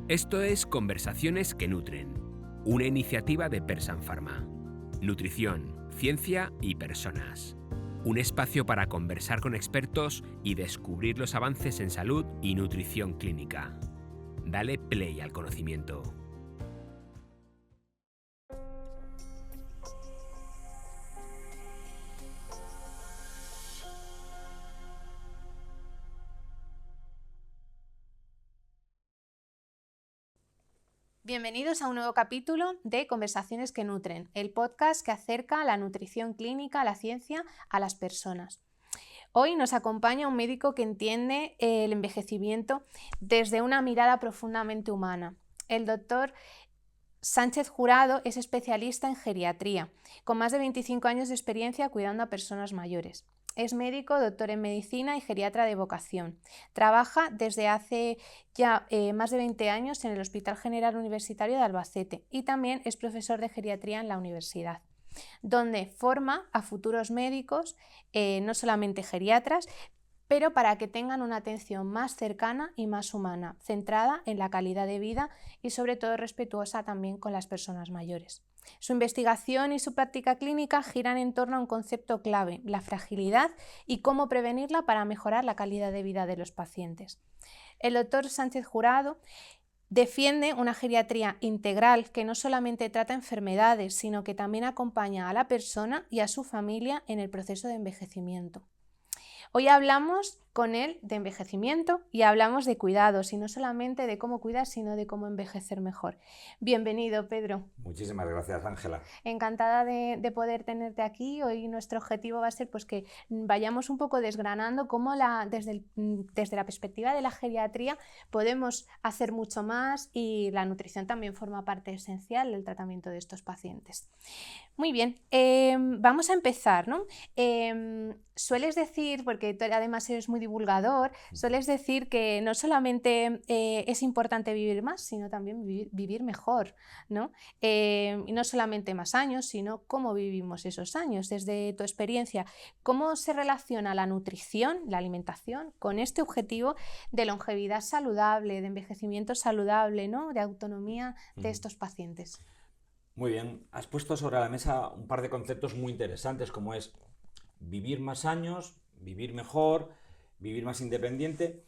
Esto es Conversaciones que Nutren, una iniciativa de Persan Pharma. Nutrición, ciencia y personas. Un espacio para conversar con expertos y descubrir los avances en salud y nutrición clínica. Dale play al conocimiento. Bienvenidos a un nuevo capítulo de Conversaciones que Nutren, el podcast que acerca la nutrición clínica, la ciencia, a las personas. Hoy nos acompaña un médico que entiende el envejecimiento desde una mirada profundamente humana. El doctor Sánchez Jurado es especialista en geriatría, con más de 25 años de experiencia cuidando a personas mayores. Es médico, doctor en medicina y geriatra de vocación. Trabaja desde hace ya más de 20 años en el Hospital General Universitario de Albacete y también es profesor de geriatría en la universidad, donde forma a futuros médicos, no solamente geriatras, pero para que tengan una atención más cercana y más humana, centrada en la calidad de vida y sobre todo respetuosa también con las personas mayores. Su investigación y su práctica clínica giran en torno a un concepto clave, la fragilidad y cómo prevenirla para mejorar la calidad de vida de los pacientes. El doctor Sánchez Jurado defiende una geriatría integral que no solamente trata enfermedades, sino que también acompaña a la persona y a su familia en el proceso de envejecimiento. Hoy hablamos con él de envejecimiento y hablamos de cuidados, y no solamente de cómo cuidar, sino de cómo envejecer mejor. Bienvenido, Pedro. Muchísimas gracias, Ángela. Encantada de poder tenerte aquí. Hoy nuestro objetivo va a ser que vayamos un poco desgranando cómo desde la perspectiva de la geriatría podemos hacer mucho más, y la nutrición también forma parte esencial del tratamiento de estos pacientes. Muy bien, vamos a empezar, ¿no? Sueles decir, porque tú además eres muy divulgador, sueles decir que no solamente es importante vivir más, sino también vivir mejor, ¿no? Y no solamente más años, sino cómo vivimos esos años. Desde tu experiencia, ¿cómo se relaciona la nutrición, la alimentación, con este objetivo de longevidad saludable, de envejecimiento saludable, ¿no? De autonomía de estos pacientes? Muy bien, has puesto sobre la mesa un par de conceptos muy interesantes, como es vivir más años, vivir mejor, vivir más independiente.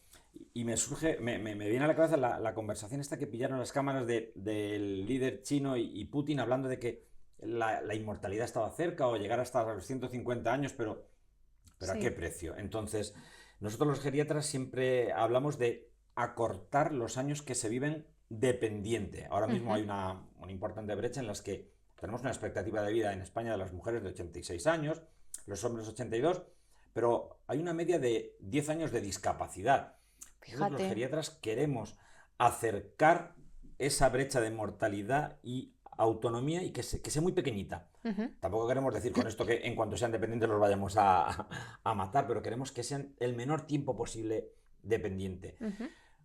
Y me viene a la cabeza la conversación esta que pillaron las cámaras del líder chino y Putin, hablando de que la inmortalidad estaba cerca, o llegar hasta los 150 años, pero Sí. ¿a qué precio? Entonces, nosotros los geriatras siempre hablamos de acortar los años que se viven dependiente. Ahora mismo hay una importante brecha en las que tenemos una expectativa de vida en España de las mujeres de 86 años, los hombres 82, pero hay una media de 10 años de discapacidad. Entonces, los geriatras queremos acercar esa brecha de mortalidad y autonomía, y que sea muy pequeñita. Tampoco queremos decir con esto que en cuanto sean dependientes los vayamos a matar, pero queremos que sean el menor tiempo posible dependiente.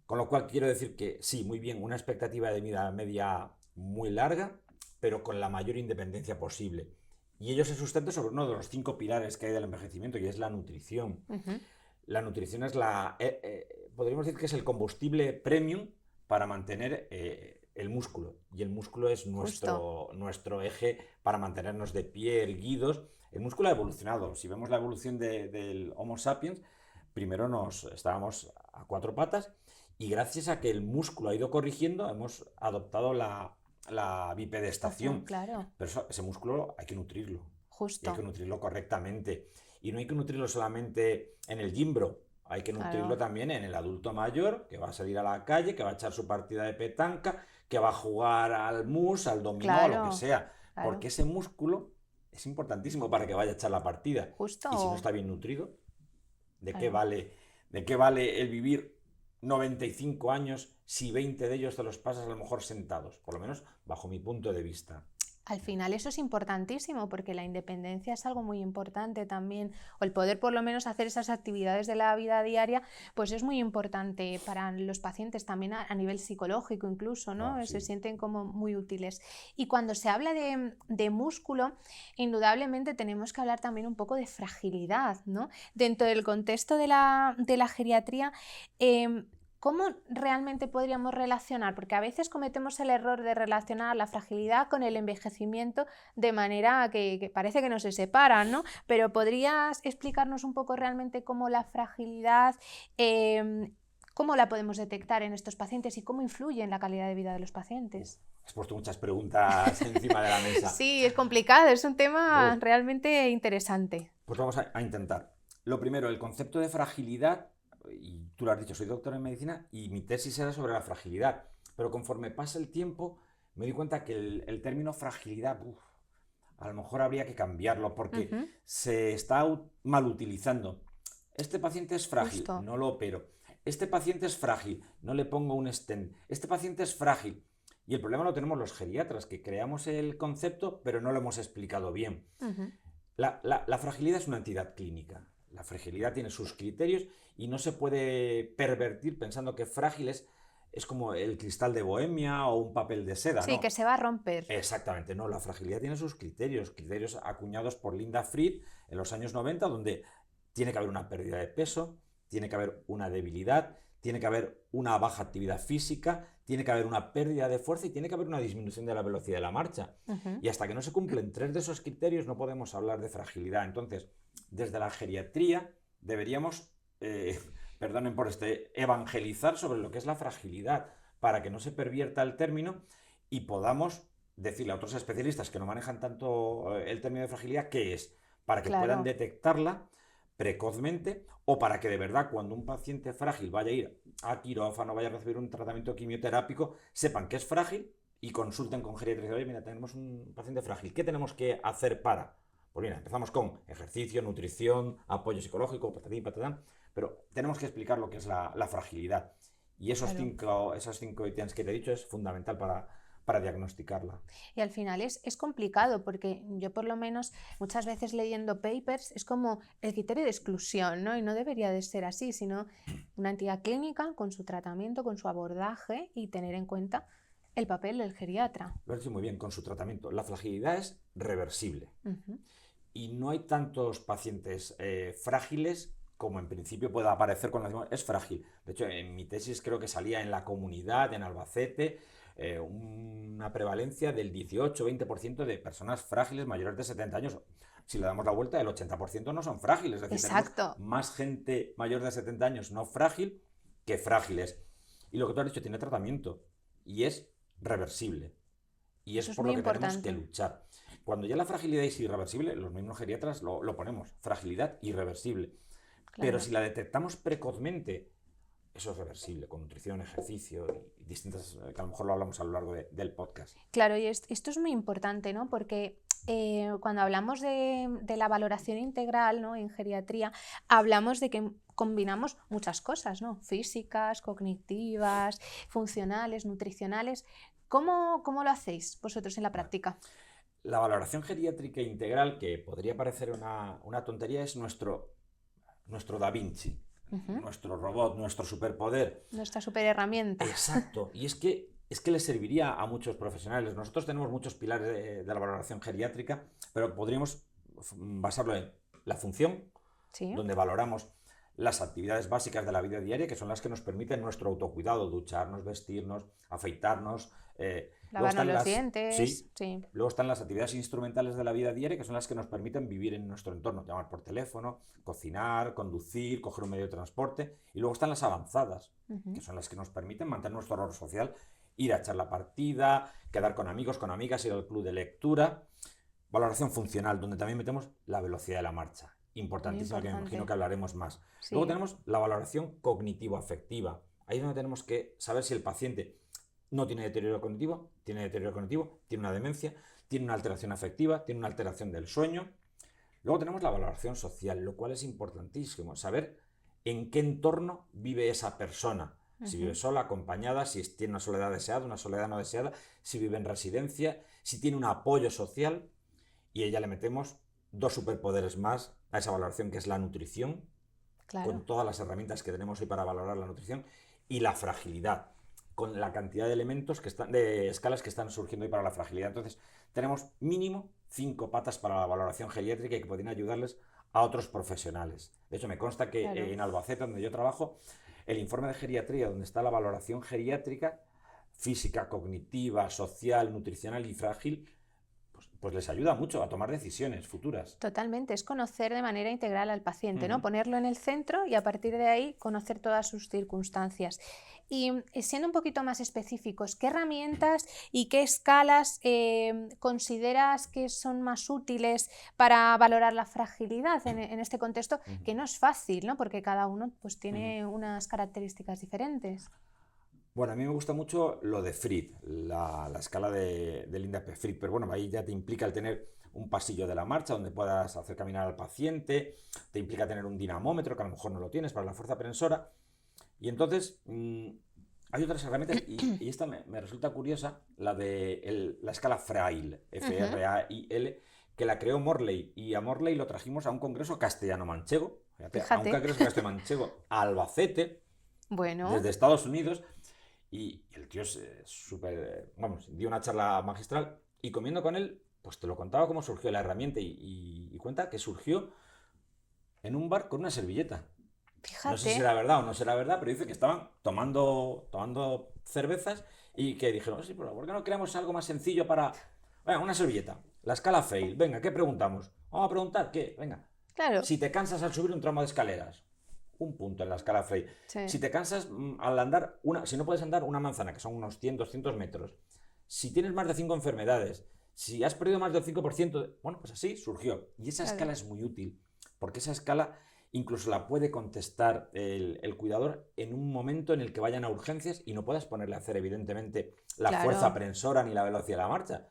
Con lo cual quiero decir que sí, muy bien, una expectativa de vida media muy larga, pero con la mayor independencia posible. Y ello se sustenta sobre uno de los 5 pilares que hay del envejecimiento, y es la nutrición. La nutrición es podríamos decir que es el combustible premium para mantener el músculo. Y el músculo es nuestro eje para mantenernos de pie, erguidos. El músculo ha evolucionado. Si vemos la evolución del Homo sapiens, primero estábamos a 4 patas, y gracias a que el músculo ha ido corrigiendo, hemos adoptado la bipedestación. Claro. Pero ese músculo hay que nutrirlo. Justo. Y hay que nutrirlo correctamente. Y no hay que nutrirlo solamente en el gimbro, hay que nutrirlo también en el adulto mayor, que va a salir a la calle, que va a echar su partida de petanca, que va a jugar al mus, al dominó, a lo que sea. Porque ese músculo es importantísimo para que vaya a echar la partida. Justo. Y si no está bien nutrido, ¿de qué vale el vivir 95 años si 20 de ellos te los pasas a lo mejor sentados? Por lo menos bajo mi punto de vista. Al final eso es importantísimo, porque la independencia es algo muy importante también, o el poder por lo menos hacer esas actividades de la vida diaria, pues es muy importante para los pacientes también a nivel psicológico incluso, ¿no? Sí. Se sienten como muy útiles. Y cuando se habla de músculo, indudablemente tenemos que hablar también un poco de fragilidad, ¿no? Dentro del contexto de la geriatría, ¿cómo realmente podríamos relacionar? Porque a veces cometemos el error de relacionar la fragilidad con el envejecimiento de manera que parece que no se separan, ¿no? Pero ¿podrías explicarnos un poco realmente cómo la fragilidad, cómo la podemos detectar en estos pacientes y cómo influye en la calidad de vida de los pacientes? Has puesto muchas preguntas encima de la mesa. Sí, es complicado, es un tema realmente interesante. Pues vamos a intentar. Lo primero, el concepto de fragilidad, y tú lo has dicho, soy doctor en medicina y mi tesis era sobre la fragilidad, pero conforme pasa el tiempo me di cuenta que el término fragilidad, a lo mejor habría que cambiarlo porque se está mal utilizando. Este paciente es frágil, Justo. no lo opero. Este paciente es frágil, no le pongo un stent. Este paciente es frágil. Y el problema lo tenemos los geriatras, que creamos el concepto, pero no lo hemos explicado bien. La fragilidad es una entidad clínica. La fragilidad tiene sus criterios y no se puede pervertir pensando que frágil es como el cristal de Bohemia o un papel de seda, Sí, ¿no? que se va a romper. Exactamente, no. La fragilidad tiene sus criterios acuñados por Linda Fried en los años 90, donde tiene que haber una pérdida de peso, tiene que haber una debilidad, tiene que haber una baja actividad física, tiene que haber una pérdida de fuerza y tiene que haber una disminución de la velocidad de la marcha. Y hasta que no se cumplen 3 de esos criterios no podemos hablar de fragilidad. Entonces, desde la geriatría deberíamos, perdonen por evangelizar sobre lo que es la fragilidad, para que no se pervierta el término y podamos decirle a otros especialistas que no manejan tanto el término de fragilidad qué es, para que puedan detectarla precozmente o para que de verdad cuando un paciente frágil vaya a ir a quirófano, vaya a recibir un tratamiento quimioterápico, sepan que es frágil y consulten con geriatría. Oye, mira, tenemos un paciente frágil, ¿qué tenemos que hacer para? Pues mira, empezamos con ejercicio, nutrición, apoyo psicológico, patatín, patatán, pero tenemos que explicar lo que es la fragilidad. Y esos cinco ítems que te he dicho es fundamental para diagnosticarla. Y al final es complicado porque yo por lo menos muchas veces leyendo papers es como el criterio de exclusión, ¿no? Y no debería de ser así, sino una entidad clínica con su tratamiento, con su abordaje y tener en cuenta el papel del geriatra. Lo has dicho muy bien, con su tratamiento. La fragilidad es reversible. Y no hay tantos pacientes frágiles como en principio pueda aparecer cuando decimos es frágil. De hecho, en mi tesis creo que salía en la comunidad, en Albacete, una prevalencia del 18-20% de personas frágiles mayores de 70 años. Si le damos la vuelta, el 80% no son frágiles. Es decir, tenemos más gente mayor de 70 años no frágil que frágiles. Y lo que tú has dicho tiene tratamiento y es reversible. Y es por lo que tenemos que luchar. Cuando ya la fragilidad es irreversible, los mismos geriatras lo ponemos, fragilidad irreversible. Pero si la detectamos precozmente, eso es reversible, con nutrición, ejercicio y distintas, que a lo mejor lo hablamos a lo largo del podcast. Claro, y esto es muy importante, ¿no? Porque cuando hablamos de la valoración integral, ¿no? En geriatría, hablamos de que combinamos muchas cosas, ¿no? Físicas, cognitivas, funcionales, nutricionales. ¿Cómo lo hacéis vosotros en la práctica? La valoración geriátrica integral, que podría parecer una tontería, es nuestro Da Vinci, nuestro robot, nuestro superpoder. Nuestra superherramienta. Exacto. Y es que le serviría a muchos profesionales. Nosotros tenemos muchos pilares de la valoración geriátrica, pero podríamos basarlo en la función, donde valoramos las actividades básicas de la vida diaria, que son las que nos permiten nuestro autocuidado, ducharnos, vestirnos, afeitarnos, lavarnos los dientes. Sí. Luego están las actividades instrumentales de la vida diaria, que son las que nos permiten vivir en nuestro entorno, llamar por teléfono, cocinar, conducir, coger un medio de transporte. Y luego están las avanzadas, que son las que nos permiten mantener nuestro rol social, ir a echar la partida, quedar con amigos, con amigas, ir al club de lectura. Valoración funcional, donde también metemos la velocidad de la marcha. Importantísima, que me imagino que hablaremos más. Sí. Luego tenemos la valoración cognitivo-afectiva. Ahí es donde tenemos que saber si el paciente no tiene deterioro cognitivo, tiene una demencia, tiene una alteración afectiva, tiene una alteración del sueño. Luego tenemos la valoración social, lo cual es importantísimo, saber en qué entorno vive esa persona. Si vive sola, acompañada, si tiene una soledad deseada, una soledad no deseada, si vive en residencia, si tiene un apoyo social. Y a ella le metemos 2 superpoderes más a esa valoración, que es la nutrición, con todas las herramientas que tenemos hoy para valorar la nutrición, y la fragilidad, con la cantidad de elementos de escalas que están surgiendo hoy para la fragilidad. Entonces, tenemos mínimo 5 patas para la valoración geriátrica y que podrían ayudarles a otros profesionales. De hecho, me consta que en Albacete, donde yo trabajo, el informe de geriatría, donde está la valoración geriátrica, física, cognitiva, social, nutricional y frágil, pues les ayuda mucho a tomar decisiones futuras. Totalmente, es conocer de manera integral al paciente, ¿no? Ujú. Ponerlo en el centro y a partir de ahí conocer todas sus circunstancias. Y siendo un poquito más específicos, ¿qué herramientas y qué escalas consideras que son más útiles para valorar la fragilidad en este contexto? Ujú. Que no es fácil, ¿no? Porque cada uno pues, Ujú. tiene unas características diferentes. Bueno, a mí me gusta mucho lo de Fried, la escala de Linda P. Fried, pero bueno, ahí ya te implica el tener un pasillo de la marcha donde puedas hacer caminar al paciente, te implica tener un dinamómetro, que a lo mejor no lo tienes para la fuerza prensora, y entonces hay otras herramientas, y esta me resulta curiosa, la de la escala Frail, F-R-A-I-L, que la creó Morley, y a Morley lo trajimos a un congreso castellano-manchego, fíjate, a un Fíjate. congreso castellano-manchego, a Albacete, Bueno, desde Estados Unidos. Y el tío es súper, vamos, dio una charla magistral y comiendo con él, pues te lo contaba cómo surgió la herramienta y cuenta que surgió en un bar con una servilleta. No sé si fíjate. era verdad o no será verdad, pero dice que estaban tomando cervezas y que dijeron, sí, pero ¿por qué no creamos algo más sencillo para... Venga, una servilleta, la escala fail, venga, ¿qué preguntamos? Vamos a preguntar, ¿qué? Venga, Claro. si te cansas al subir un tramo de escaleras, un punto en la escala Frey. Sí. Si te cansas al andar, si no puedes andar una manzana, que son unos 100, 200 metros, si tienes más de 5 enfermedades, si has perdido más del 5%, bueno, pues así surgió. Y esa Claro. escala es muy útil, porque esa escala incluso la puede contestar el cuidador en un momento en el que vayan a urgencias y no puedas ponerle a hacer, evidentemente, la Claro. fuerza prensora ni la velocidad de la marcha.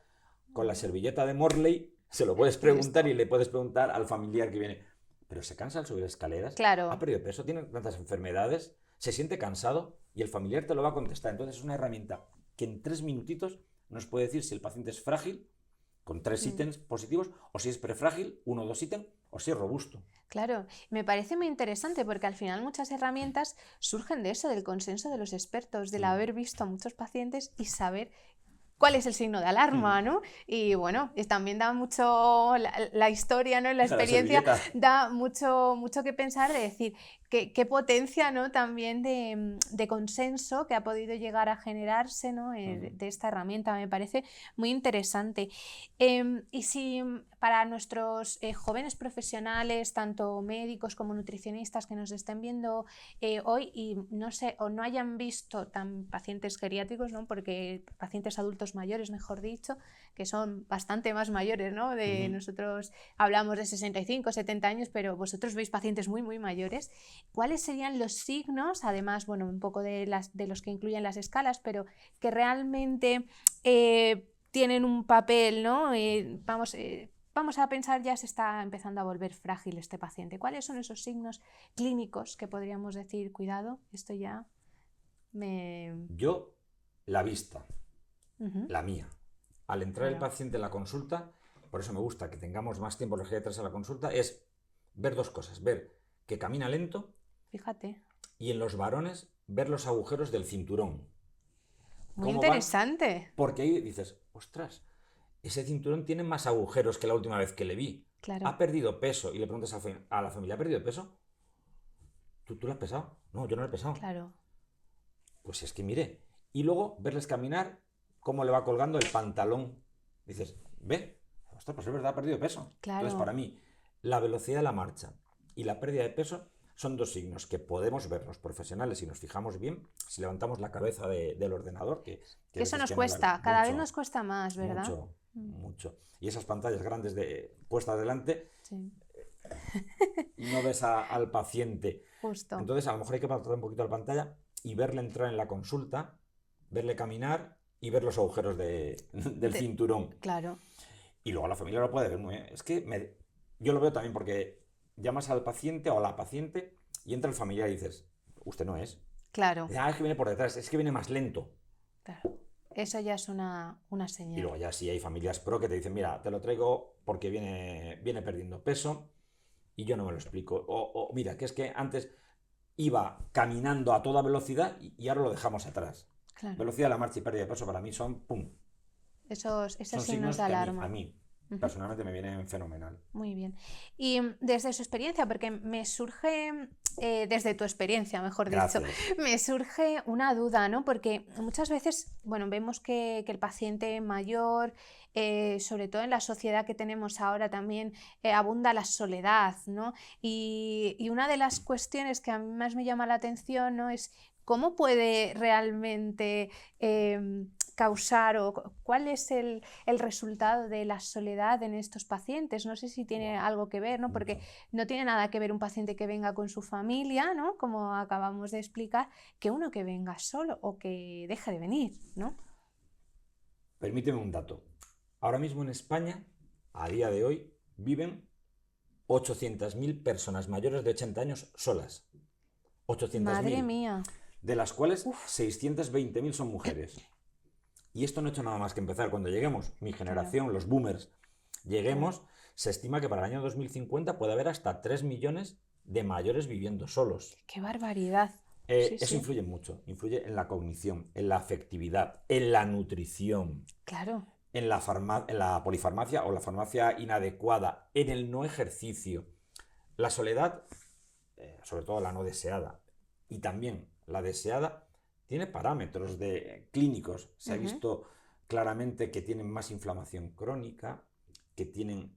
Con la servilleta de Morley se lo puedes Listo. preguntar y le puedes preguntar al familiar que viene. Pero se cansa al subir escaleras, Claro. ha perdido peso, tiene tantas enfermedades, se siente cansado y el familiar te lo va a contestar. Entonces es una herramienta que en 3 minutitos nos puede decir si el paciente es frágil, con 3 ítems positivos, o si es prefrágil, 1 o 2 ítems, o si es robusto. Claro, me parece muy interesante porque al final muchas herramientas surgen de eso, del consenso de los expertos, del haber visto a muchos pacientes y saber cuál es el signo de alarma, ¿no? Y bueno, también da mucho la historia, ¿no? La experiencia da mucho que pensar de decir qué potencia, ¿no? También de consenso que ha podido llegar a generarse, ¿no? De esta herramienta, me parece muy interesante. Y si para nuestros jóvenes profesionales, tanto médicos como nutricionistas que nos estén viendo hoy y no sé, o no hayan visto tan pacientes geriátricos, ¿no? Porque pacientes adultos mayores, mejor dicho, que son bastante más mayores, ¿no? Nosotros hablamos de 65, 70 años, pero vosotros veis pacientes muy, muy mayores. ¿Cuáles serían los signos, además, bueno, un poco de los que incluyen las escalas, pero que realmente tienen un papel, ¿no? Vamos a pensar, ya se está empezando a volver frágil este paciente. ¿Cuáles son esos signos clínicos que podríamos decir, cuidado, esto ya me... Yo, la vista, la mía. Al entrar el paciente en la consulta, por eso me gusta que tengamos más tiempo los geriatras en la consulta, es ver 2 cosas. Ver que camina lento. Fíjate. Y en los varones, ver los agujeros del cinturón. Muy interesante. Porque ahí dices, ostras, ese cinturón tiene más agujeros que la última vez que le vi. Claro. ¿Ha perdido peso? Y le preguntas a la familia, ¿ha perdido peso? ¿Tú lo has pesado? No, yo no lo he pesado. Claro. Pues es que mire. Y luego verles caminar, cómo le va colgando el pantalón. Dices, ve, ostras, pues es verdad, ha perdido peso. Claro. Entonces, para mí, la velocidad de la marcha y la pérdida de peso son 2 signos que podemos ver los profesionales si nos fijamos bien, si levantamos la cabeza del ordenador. Que eso nos cuesta, cada vez nos cuesta más, ¿verdad? Mucho. Y esas pantallas grandes puestas delante, sí. Y no ves al paciente. Justo. Entonces, a lo mejor hay que apartar un poquito la pantalla y verle entrar en la consulta, verle caminar y ver los agujeros del cinturón. Claro. Y luego la familia lo puede ver muy bien. Es que yo lo veo también porque llamas al paciente o a la paciente y entra el familiar y dices, usted no es. Claro. Es que viene por detrás, es que viene más lento. Claro. Eso ya es una señal. Y luego ya sí hay familias pro que te dicen, mira, te lo traigo porque viene perdiendo peso y yo no me lo explico. O mira, que es que antes iba caminando a toda velocidad y ahora lo dejamos atrás. Claro. Velocidad de la marcha y pérdida de peso para mí son, ¡pum! Esos son signos de alarma. A mí personalmente me viene fenomenal. Muy bien. Y desde su experiencia, porque me surge, desde tu experiencia, mejor dicho, Gracias. me surge una duda, ¿no? Porque muchas veces, bueno, vemos que el paciente mayor, sobre todo en la sociedad que tenemos ahora también, abunda la soledad, ¿no? Y una de las cuestiones que a mí más me llama la atención, ¿no? Es cómo puede realmente causar o cuál es el resultado de la soledad en estos pacientes. No sé si tiene algo que ver, ¿no? Porque no tiene nada que ver un paciente que venga con su familia, ¿no? Como acabamos de explicar, que uno que venga solo o que deje de venir, ¿no? Permíteme un dato. Ahora mismo en España, a día de hoy, viven 800.000 personas mayores de 80 años solas. 800.000. Madre mía. De las cuales 620.000 son mujeres. Y esto no ha hecho nada más que empezar. Cuando lleguemos, mi generación, los boomers, lleguemos, se estima que para el año 2050 puede haber hasta 3 millones de mayores viviendo solos. ¡Qué barbaridad! Eso influye mucho. Influye en la cognición, en la afectividad, en la nutrición. Claro. En la polifarmacia o la farmacia inadecuada, en el no ejercicio. La soledad, sobre todo la no deseada, y también la deseada, tiene parámetros clínicos. Se ha visto claramente que tienen más inflamación crónica, que tienen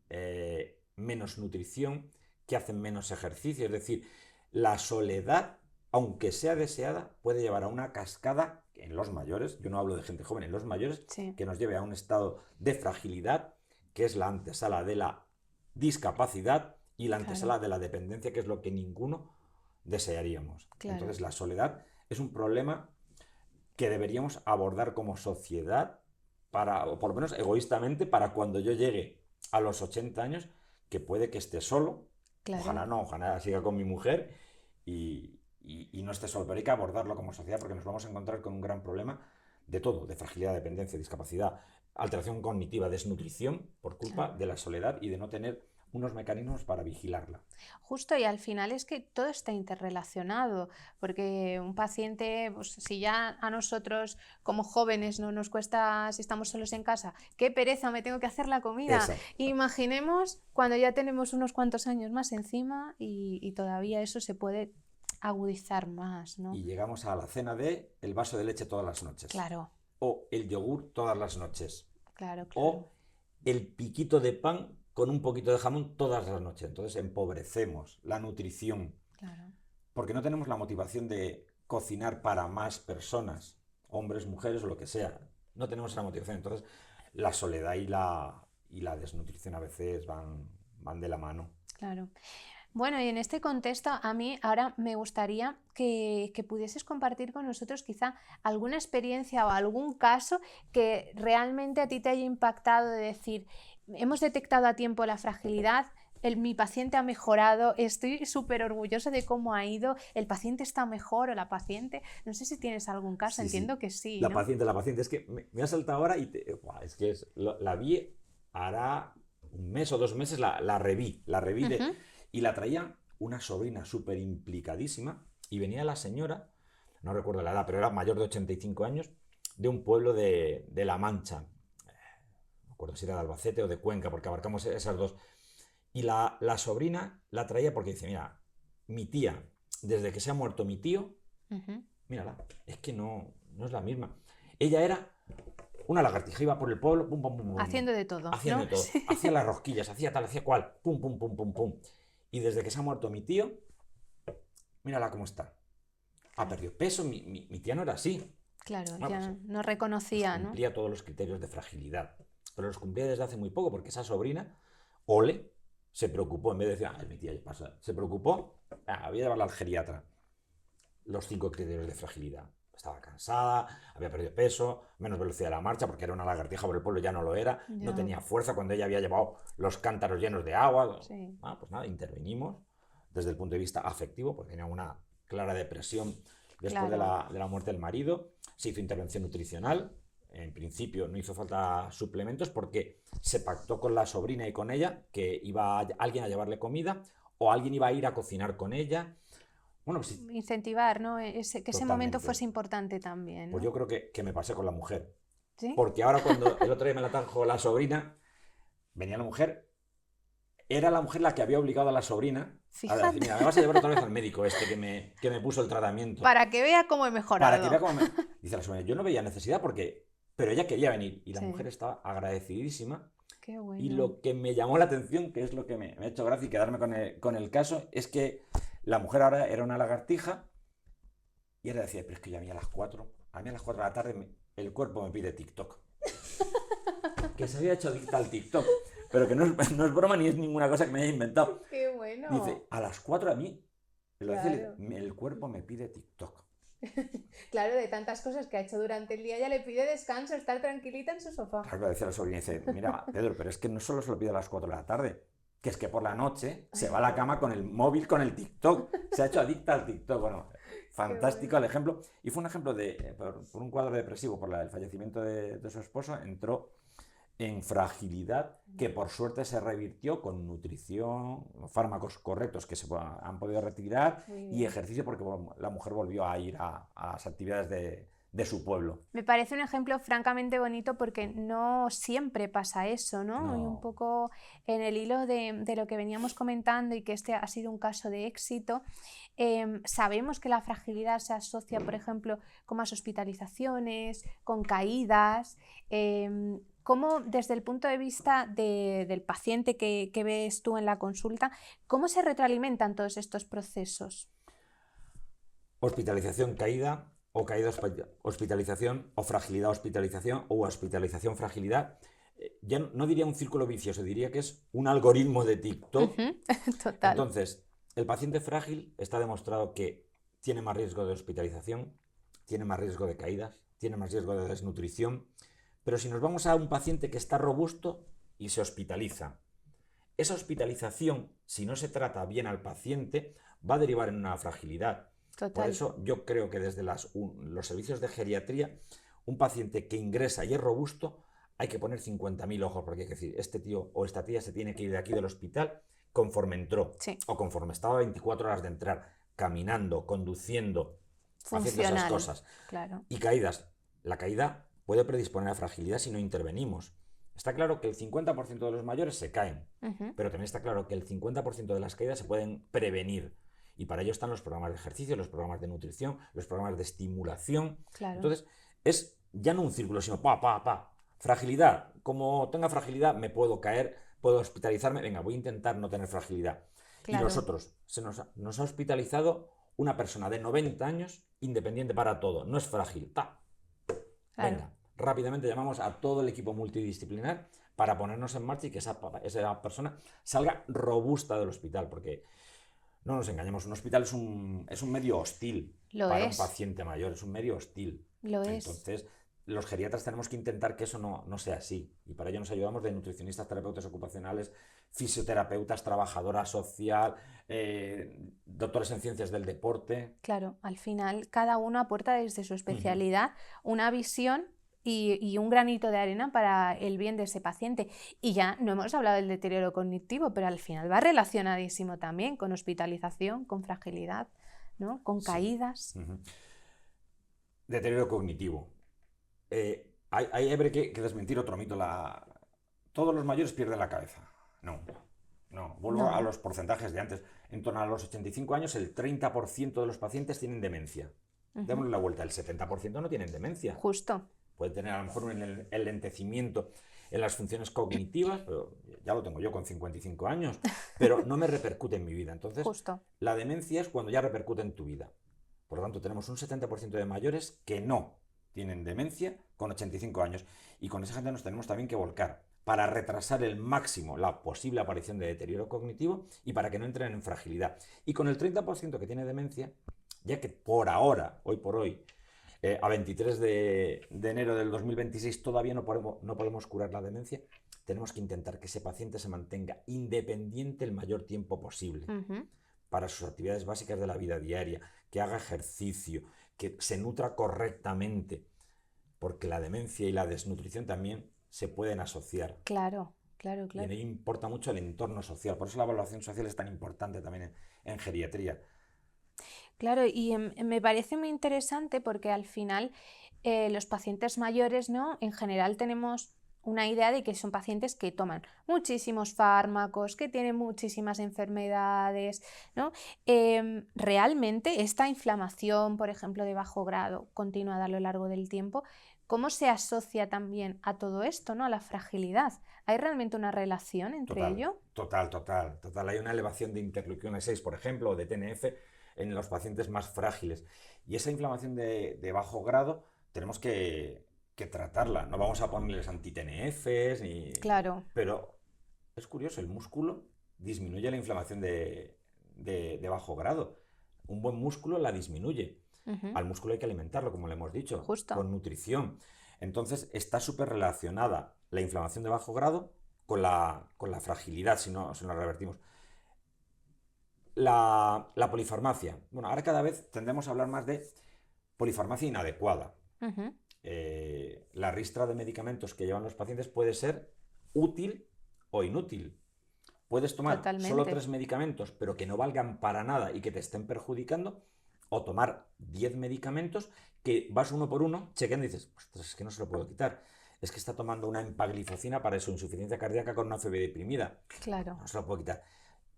menos nutrición, que hacen menos ejercicio. Es decir, la soledad, aunque sea deseada, puede llevar a una cascada en los mayores, yo no hablo de gente joven, en los mayores, que nos lleve a un estado de fragilidad, que es la antesala de la discapacidad y la antesala de la dependencia, que es lo que ninguno desearíamos. Entonces la soledad es un problema que deberíamos abordar como sociedad, o por lo menos egoístamente, para cuando yo llegue a los 80 años, que puede que esté solo, ojalá no, ojalá siga con mi mujer y no esté solo, pero hay que abordarlo como sociedad porque nos vamos a encontrar con un gran problema de todo, de fragilidad, dependencia, discapacidad, alteración cognitiva, desnutrición por culpa de la soledad y de no tener unos mecanismos para vigilarla. Justo, y al final es que todo está interrelacionado, porque un paciente, pues, si ya a nosotros como jóvenes no nos cuesta, si estamos solos en casa, qué pereza, me tengo que hacer la comida. Exacto. Imaginemos cuando ya tenemos unos cuantos años más encima y todavía eso se puede agudizar más, ¿no? Y llegamos a la cena de el vaso de leche todas las noches. Claro. O el yogur todas las noches. Claro. O el piquito de pan con un poquito de jamón todas las noches. Entonces empobrecemos la nutrición. Claro. Porque no tenemos la motivación de cocinar para más personas, hombres, mujeres o lo que sea. No tenemos esa motivación. Entonces la soledad y la desnutrición a veces van de la mano. Claro. Bueno, y en este contexto a mí ahora me gustaría que pudieses compartir con nosotros quizá alguna experiencia o algún caso que realmente a ti te haya impactado, de decir, hemos detectado a tiempo la fragilidad, mi paciente ha mejorado, estoy súper orgullosa de cómo ha ido, el paciente está mejor o la paciente, no sé si tienes algún caso, entiendo que sí, La ¿no? paciente, es que me ha saltado ahora y es que la vi hará un mes o 2 meses, la reví y la traía una sobrina súper implicadísima y venía la señora, no recuerdo la edad, pero era mayor de 85 años, de un pueblo de La Mancha, no recuerdo si era de Albacete o de Cuenca, porque abarcamos esas dos. Y la sobrina la traía porque dice, mira, mi tía, desde que se ha muerto mi tío, mírala, es que no es la misma. Ella era una lagartija, iba por el pueblo, pum, pum, pum, pum. Haciendo de todo, Haciendo ¿no? de todo. Sí. Hacía las rosquillas, hacía tal, hacía cual, pum, pum, pum, pum, pum. Y desde que se ha muerto mi tío, mírala cómo está. Ha perdido peso, mi tía no era así. Claro, bueno, ya pues, no reconocía, pues ¿no? Cumplía todos los criterios de fragilidad. Pero los cumplía desde hace muy poco, porque esa sobrina, Ole, se preocupó, en vez de decir, es mi tía, ya pasa, se preocupó, voy a llevarla al geriatra. Los 5 criterios de fragilidad. Estaba cansada, había perdido peso, menos velocidad de la marcha, porque era una lagartija por el pueblo, ya no lo era, no tenía fuerza cuando ella había llevado los cántaros llenos de agua. Sí. Pues nada, intervenimos desde el punto de vista afectivo, porque tenía una clara depresión después de la muerte del marido. Se hizo intervención nutricional. En principio no hizo falta suplementos porque se pactó con la sobrina y con ella que iba alguien a llevarle comida o alguien iba a ir a cocinar con ella. Bueno, pues, incentivar, ¿no? Que ese momento fuese importante también, ¿no? Pues yo creo que me pasé con la mujer. ¿Sí? Porque ahora cuando el otro día me la trajo la sobrina, venía la mujer, era la mujer la que había obligado a la sobrina a decir, Fíjate, mira, me vas a llevar otra vez al médico que me puso el tratamiento. para que vea cómo he Para que mejorado. vea cómo me... Dice la sobrina, yo no veía necesidad pero ella quería venir. Y la Sí, mujer estaba agradecidísima. qué Y bueno. lo que me llamó la atención, que es lo que me ha hecho gracia y quedarme con el caso, es que la mujer ahora era una lagartija y ella decía, pero es que yo a mí a las 4 de la tarde el cuerpo me pide TikTok. Que se había hecho adicta al TikTok. Pero que no es broma ni es ninguna cosa que me haya inventado. Qué bueno. Dice, a las 4 a mí, lo decía, Claro. el cuerpo me pide TikTok. Claro, de tantas cosas que ha hecho durante el día, ya le pide descanso, estar tranquilita en su sofá. Claro, le decía la sobrina, dice, mira, Pedro, pero es que no solo se lo pide a las 4 de la tarde, que es que por la noche se va a la cama con el móvil, con el TikTok. Se ha hecho adicta al TikTok. Bueno, fantástico bueno. el ejemplo. Y fue un ejemplo por un cuadro depresivo, por el fallecimiento de su esposo, entró en fragilidad que por suerte se revirtió con nutrición, fármacos correctos que se han podido retirar Muy y bien. ejercicio porque la mujer volvió a ir a las actividades de su pueblo. Me parece un ejemplo francamente bonito porque no siempre pasa eso, ¿no? Y un No, poco en el hilo de lo que veníamos comentando y que este ha sido un caso de éxito, sabemos que la fragilidad se asocia, por ejemplo, con más hospitalizaciones, con caídas. ¿Cómo, desde el punto de vista del paciente que ves tú en la consulta, cómo se retroalimentan todos estos procesos? hospitalización caída o caída hospitalización o fragilidad hospitalización o hospitalización fragilidad. Ya no diría un círculo vicioso, diría que es un algoritmo de TikTok. Ujú, total. Entonces, el paciente frágil está demostrado que tiene más riesgo de hospitalización, tiene más riesgo de caídas, tiene más riesgo de desnutrición. Pero si nos vamos a un paciente que está robusto y se hospitaliza, esa hospitalización, si no se trata bien al paciente, va a derivar en una fragilidad. Por Total. eso yo creo que desde los servicios de geriatría, un paciente que ingresa y es robusto, hay que poner 50.000 ojos, porque hay que decir, este tío o esta tía se tiene que ir de aquí del hospital conforme entró, Sí, o conforme estaba 24 horas de entrar, caminando, conduciendo, haciendo esas funcional, cosas. claro. Y caídas. La caída puede predisponer a fragilidad si no intervenimos. Está claro que el 50% de los mayores se caen, Ujú, pero también está claro que el 50% de las caídas se pueden prevenir. Y para ello están los programas de ejercicio, los programas de nutrición, los programas de estimulación. claro. Entonces, es ya no un círculo, sino pa. Fragilidad. Como tenga fragilidad, me puedo caer, puedo hospitalizarme. Venga, voy a intentar no tener fragilidad. Y Claro. nosotros, nos ha hospitalizado una persona de 90 años, independiente para todo. No es frágil. Claro. Venga, rápidamente llamamos a todo el equipo multidisciplinar para ponernos en marcha y que esa persona salga robusta del hospital, porque no nos engañemos, un hospital es un medio hostil Lo para es. un paciente mayor, es un medio hostil. Lo es. Entonces, los geriatras tenemos que intentar que eso no sea así. Y para ello nos ayudamos de nutricionistas, terapeutas ocupacionales, fisioterapeutas, trabajadora social, doctores en ciencias del deporte. Claro, al final cada uno aporta desde su especialidad una visión y un granito de arena para el bien de ese paciente. Y ya no hemos hablado del deterioro cognitivo, pero al final va relacionadísimo también con hospitalización, con fragilidad, ¿no? Con Sí. caídas. Deterioro cognitivo. Hay habría que desmentir otro mito. Todos los mayores pierden la cabeza. No. Vuelvo No. a los porcentajes de antes. En torno a los 85 años, el 30% de los pacientes tienen demencia. Démosle la vuelta. El 70% no tienen demencia. Justo. Puede tener a lo mejor un enlentecimiento en las funciones cognitivas, pero ya lo tengo yo con 55 años, pero no me repercute en mi vida. Entonces, Justo. la demencia es cuando ya repercute en tu vida. Por lo tanto, tenemos un 70% de mayores que no tienen demencia con 85 años. Y con esa gente nos tenemos también que volcar para retrasar el máximo la posible aparición de deterioro cognitivo y para que no entren en fragilidad. Y con el 30% que tiene demencia, ya que por ahora, hoy por hoy, a 23 de enero del 2026 todavía no podemos curar la demencia, tenemos que intentar que ese paciente se mantenga independiente el mayor tiempo posible para sus actividades básicas de la vida diaria, que haga ejercicio, que se nutra correctamente, porque la demencia y la desnutrición también se pueden asociar. Claro. Y en ello importa mucho el entorno social, por eso la evaluación social es tan importante también en geriatría. Claro, y me parece muy interesante porque al final los pacientes mayores, ¿no? En general tenemos una idea de que son pacientes que toman muchísimos fármacos, que tienen muchísimas enfermedades, ¿no? Realmente esta inflamación, por ejemplo, de bajo grado, continuada a lo largo del tiempo, ¿cómo se asocia también a todo esto, ¿no? A la fragilidad? ¿Hay realmente una relación entre ello? Total. Hay una elevación de interleuquina 6, por ejemplo, o de TNF en los pacientes más frágiles. Y esa inflamación de bajo grado tenemos que tratarla. No vamos a ponerles anti-TNFs, Claro. pero es curioso, el músculo disminuye la inflamación de bajo grado. Un buen músculo la disminuye. Al músculo hay que alimentarlo, como le hemos dicho, Justo. con nutrición. Entonces está súper relacionada la inflamación de bajo grado con la fragilidad, si no la revertimos. La polifarmacia. Bueno, ahora cada vez tendemos a hablar más de polifarmacia inadecuada. La ristra de medicamentos que llevan los pacientes puede ser útil o inútil. Puedes tomar solo 3 medicamentos, pero que no valgan para nada y que te estén perjudicando, o tomar 10 medicamentos que vas uno por uno, chequeando y dices, ostras, es que no se lo puedo quitar. Es que está tomando una empagliflozina para su insuficiencia cardíaca con una fiebre deprimida. Claro. No se lo puedo quitar.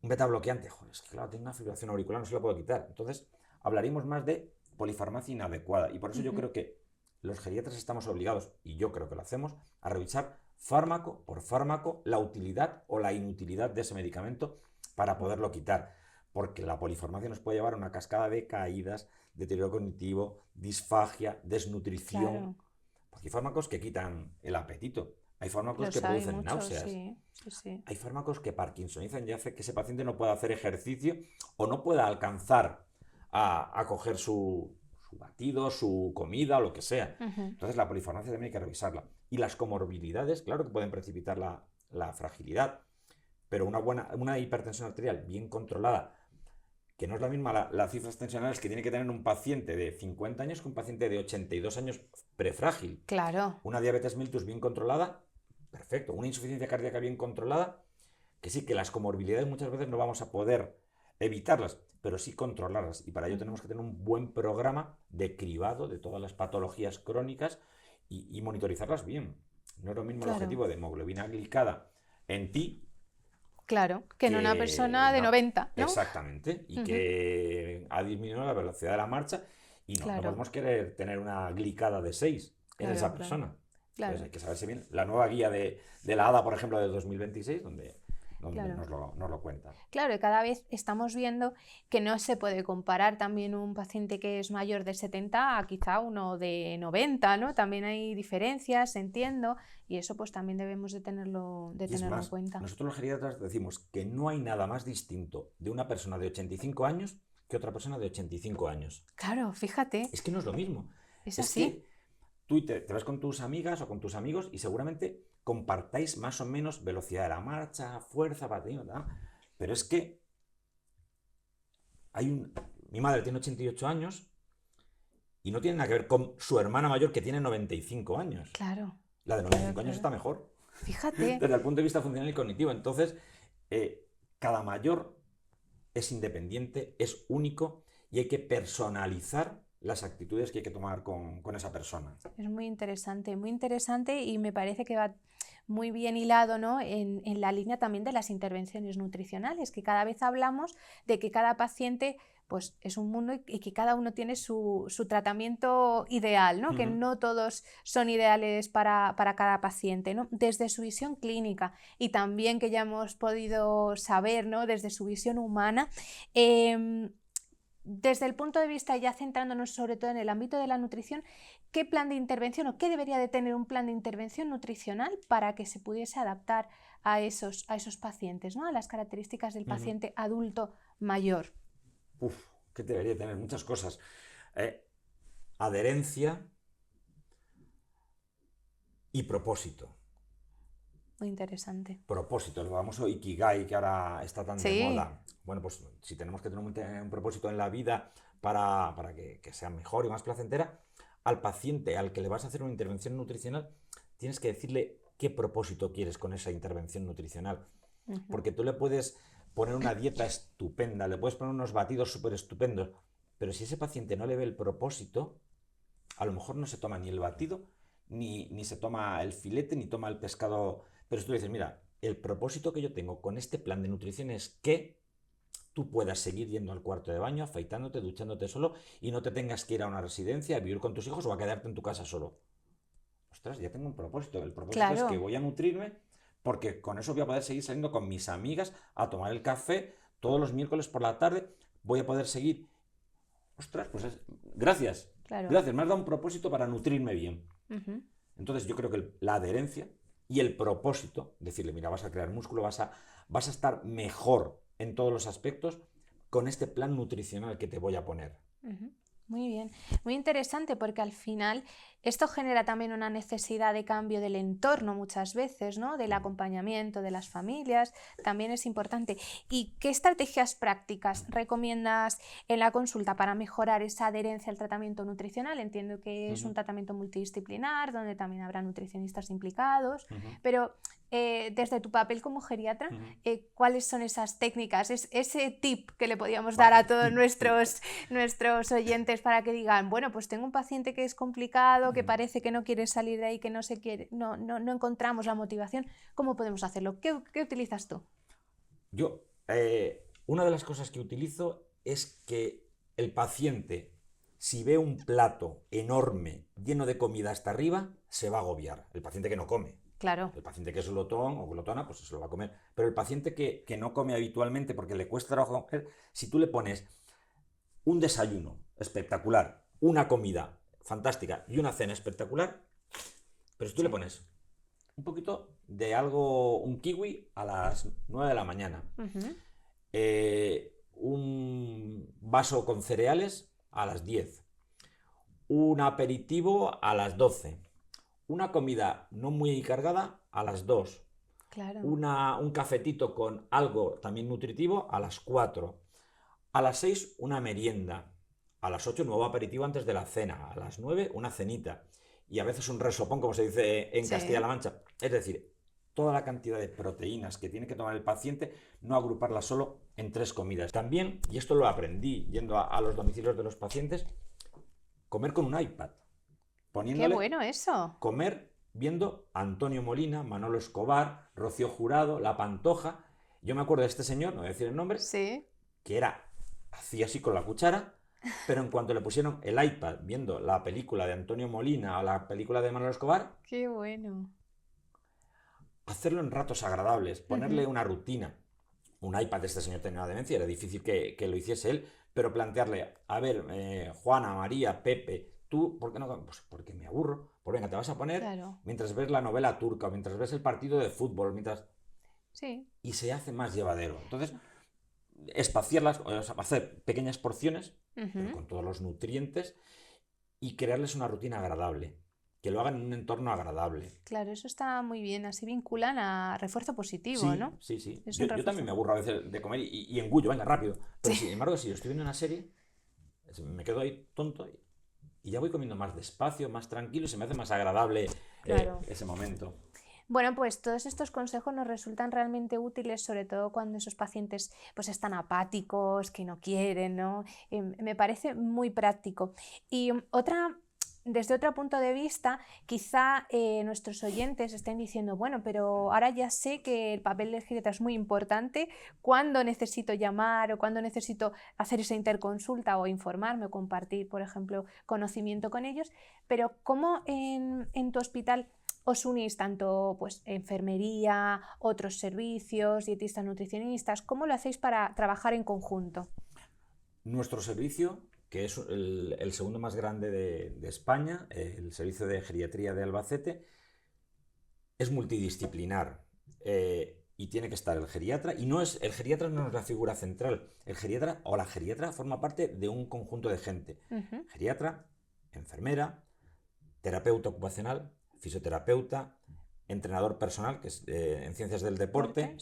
Un beta bloqueante, joder, es que claro, tiene una fibrilación auricular, no se lo puedo quitar. Entonces, hablaríamos más de polifarmacia inadecuada. Y por eso yo creo que los geriatras estamos obligados, y yo creo que lo hacemos, a revisar fármaco por fármaco la utilidad o la inutilidad de ese medicamento para poderlo quitar. Porque la polifarmacia nos puede llevar a una cascada de caídas, deterioro cognitivo, disfagia, desnutrición. Claro. Porque hay fármacos que quitan el apetito. Hay fármacos que producen náuseas. Sí. Hay fármacos que parkinsonizan y hace que ese paciente no pueda hacer ejercicio o no pueda alcanzar a coger su batido, su comida o lo que sea. Entonces la polifarmacia también hay que revisarla. Y las comorbilidades, claro que pueden precipitar la fragilidad, pero una hipertensión arterial bien controlada, que no es la misma las cifras tensionales que tiene que tener un paciente de 50 años que un paciente de 82 años prefrágil. Claro. Una diabetes mellitus bien controlada, perfecto. Una insuficiencia cardíaca bien controlada, que sí, que las comorbilidades muchas veces no vamos a poder evitarlas, pero sí controlarlas. Y para ello tenemos que tener un buen programa de cribado de todas las patologías crónicas y monitorizarlas bien. No es lo mismo el objetivo de hemoglobina glicada en ti, claro, que en una persona de 90, ¿no? Exactamente, y que ha disminuido la velocidad de la marcha y no podemos querer tener una glicada de 6 en esa persona. Claro. Entonces hay que saberse bien. La nueva guía de la ADA, por ejemplo, de 2026, donde nos lo cuenta. Claro, y cada vez estamos viendo que no se puede comparar también un paciente que es mayor de 70 a quizá uno de 90, ¿no? También hay diferencias, entiendo, y eso pues también debemos de tenerlo en cuenta. Nosotros los geriatras decimos que no hay nada más distinto de una persona de 85 años que otra persona de 85 años. Claro, fíjate. Es que no es lo mismo. Es así. Que tú te vas con tus amigas o con tus amigos y seguramente compartáis más o menos velocidad de la marcha, fuerza, batería, ¿verdad? Pero es que mi madre tiene 88 años y no tiene nada que ver con su hermana mayor que tiene 95 años. Claro. La de 95 años está mejor. Fíjate. Desde el punto de vista funcional y cognitivo. Entonces, cada mayor es independiente, es único y hay que personalizar las actitudes que hay que tomar con esa persona. Es muy interesante y me parece que va muy bien hilado, ¿no? en la línea también de las intervenciones nutricionales, que cada vez hablamos de que cada paciente pues, es un mundo y que cada uno tiene su tratamiento ideal, ¿no? Que no todos son ideales para cada paciente, ¿no? Desde su visión clínica y también que ya hemos podido saber, ¿no? Desde su visión humana. Desde el punto de vista, ya centrándonos sobre todo en el ámbito de la nutrición, ¿qué plan de intervención o qué debería de tener un plan de intervención nutricional para que se pudiese adaptar a esos pacientes, ¿no? A las características del paciente adulto mayor? ¿Qué debería tener? Muchas cosas. Adherencia y propósito. Muy interesante. Propósito, el famoso Ikigai que ahora está tan de moda. Bueno, pues si tenemos que tener un propósito en la vida para que sea mejor y más placentera, al paciente al que le vas a hacer una intervención nutricional, tienes que decirle qué propósito quieres con esa intervención nutricional. Porque tú le puedes poner una dieta estupenda, le puedes poner unos batidos súper estupendos, pero si ese paciente no le ve el propósito, a lo mejor no se toma ni el batido ni se toma el filete, ni toma el pescado. Pero si tú dices, mira, el propósito que yo tengo con este plan de nutrición es que tú puedas seguir yendo al cuarto de baño, afeitándote, duchándote solo y no te tengas que ir a una residencia a vivir con tus hijos o a quedarte en tu casa solo. Ostras, ya tengo un propósito. El propósito es que Claro. voy a nutrirme porque con eso voy a poder seguir saliendo con mis amigas a tomar el café todos los miércoles por la tarde. Voy a poder seguir. Ostras, gracias. Claro. Gracias, me has dado un propósito para nutrirme bien. Ujú. Entonces yo creo que la adherencia y el propósito, decirle, mira, vas a crear músculo, vas a estar mejor en todos los aspectos con este plan nutricional que te voy a poner. Ujú. Muy bien, muy interesante porque al final esto genera también una necesidad de cambio del entorno muchas veces, ¿no? Del acompañamiento de las familias, también es importante. ¿Y qué estrategias prácticas recomiendas en la consulta para mejorar esa adherencia al tratamiento nutricional? Entiendo que es un tratamiento multidisciplinar, donde también habrá nutricionistas implicados, pero desde tu papel como geriatra, ¿cuáles son esas técnicas, ese tip que le podíamos dar a todos nuestros oyentes para que digan, bueno, pues tengo un paciente que es complicado, que parece que no quiere salir de ahí, que no se quiere, no encontramos la motivación? ¿Cómo podemos hacerlo? ¿Qué utilizas tú? Yo, una de las cosas que utilizo es que el paciente, si ve un plato enorme, lleno de comida hasta arriba, se va a agobiar. El paciente que no come. Claro. El paciente que es glotón o glotona, pues se lo va a comer. Pero el paciente que no come habitualmente porque le cuesta trabajo comer, si tú le pones un desayuno espectacular, una comida fantástica y una cena espectacular, pero si tú le pones un poquito de algo, un kiwi a las 9 de la mañana, un vaso con cereales a las 10, un aperitivo a las 12, una comida no muy cargada a las 2, Claro. un cafetito con algo también nutritivo a las 4, a las 6 una merienda, a las 8 nuevo aperitivo antes de la cena, a las 9 una cenita y a veces un resopón, como se dice en Castilla-La Mancha. Es decir, toda la cantidad de proteínas que tiene que tomar el paciente, no agruparlas solo en 3 comidas. También, y esto lo aprendí yendo a los domicilios de los pacientes, comer con un iPad. Qué bueno eso. Comer viendo a Antonio Molina, Manolo Escobar, Rocío Jurado, La Pantoja. Yo me acuerdo de este señor, no voy a decir el nombre, que hacía así con la cuchara, pero en cuanto le pusieron el iPad viendo la película de Antonio Molina o la película de Manolo Escobar, qué bueno. Hacerlo en ratos agradables, ponerle una rutina. Un iPad, este señor tenía una demencia, era difícil que lo hiciese él, pero plantearle, a ver, Juana, María, Pepe, tú, ¿por qué no? Pues porque me aburro. Pues venga, te vas a poner mientras ves la novela turca, o mientras ves el partido de fútbol, y se hace más llevadero. Entonces, espaciarlas, o sea, hacer pequeñas porciones, pero con todos los nutrientes, y crearles una rutina agradable. Que lo hagan en un entorno agradable. Claro, eso está muy bien, así vinculan a refuerzo positivo, Sí, ¿no? sí. Yo también me aburro a veces de comer y engullo, venga, rápido. Pero sin embargo, si yo estoy viendo una serie, me quedo ahí tonto y ya voy comiendo más despacio, más tranquilo y se me hace más agradable ese momento. Bueno, pues todos estos consejos nos resultan realmente útiles, sobre todo cuando esos pacientes pues están apáticos, que no quieren, ¿no? Me parece muy práctico. Y desde otro punto de vista, quizá nuestros oyentes estén diciendo, bueno, pero ahora ya sé que el papel del geriatra es muy importante, cuando necesito llamar o cuando necesito hacer esa interconsulta o informarme o compartir, por ejemplo, conocimiento con ellos, pero ¿cómo en tu hospital os unís tanto pues enfermería, otros servicios, dietistas, nutricionistas? ¿Cómo lo hacéis para trabajar en conjunto? Nuestro servicio, que es el segundo más grande de España, el servicio de geriatría de Albacete, es multidisciplinar y tiene que estar el geriatra. Y el geriatra no es la figura central. El geriatra o la geriatra forma parte de un conjunto de gente. Geriatra, enfermera, terapeuta ocupacional, fisioterapeuta, entrenador personal, que es en ciencias del deporte,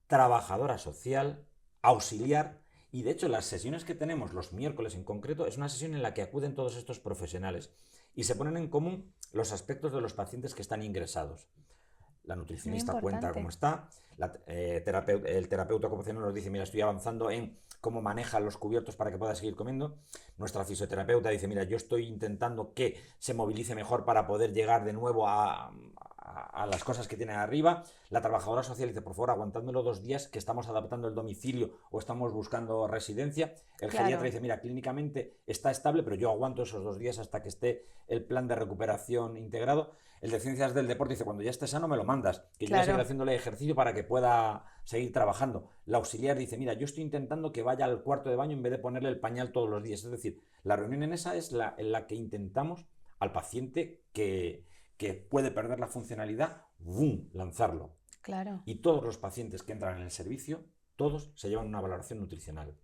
trabajadora social, auxiliar. Y de hecho las sesiones que tenemos los miércoles en concreto es una sesión en la que acuden todos estos profesionales y se ponen en común los aspectos de los pacientes que están ingresados. la nutricionista cuenta cómo está, el terapeuta ocupacional nos dice, mira, estoy avanzando en cómo maneja los cubiertos para que pueda seguir comiendo. Nuestra fisioterapeuta dice, mira, yo estoy intentando que se movilice mejor para poder llegar de nuevo a las cosas que tiene arriba. La trabajadora social dice, por favor, aguantádmelo 2 días que estamos adaptando el domicilio o estamos buscando residencia. El geriatra dice, mira, clínicamente está estable, pero yo aguanto esos 2 días hasta que esté el plan de recuperación integrado. El de ciencias del deporte dice, cuando ya esté sano me lo mandas, que yo voy a seguir haciéndole ejercicio para que pueda seguir trabajando. La auxiliar dice, mira, yo estoy intentando que vaya al cuarto de baño en vez de ponerle el pañal todos los días. Es decir, la reunión en esa es en la que intentamos al paciente que puede perder la funcionalidad, ¡bum!, lanzarlo. Claro. Y todos los pacientes que entran en el servicio, todos se llevan una valoración nutricional.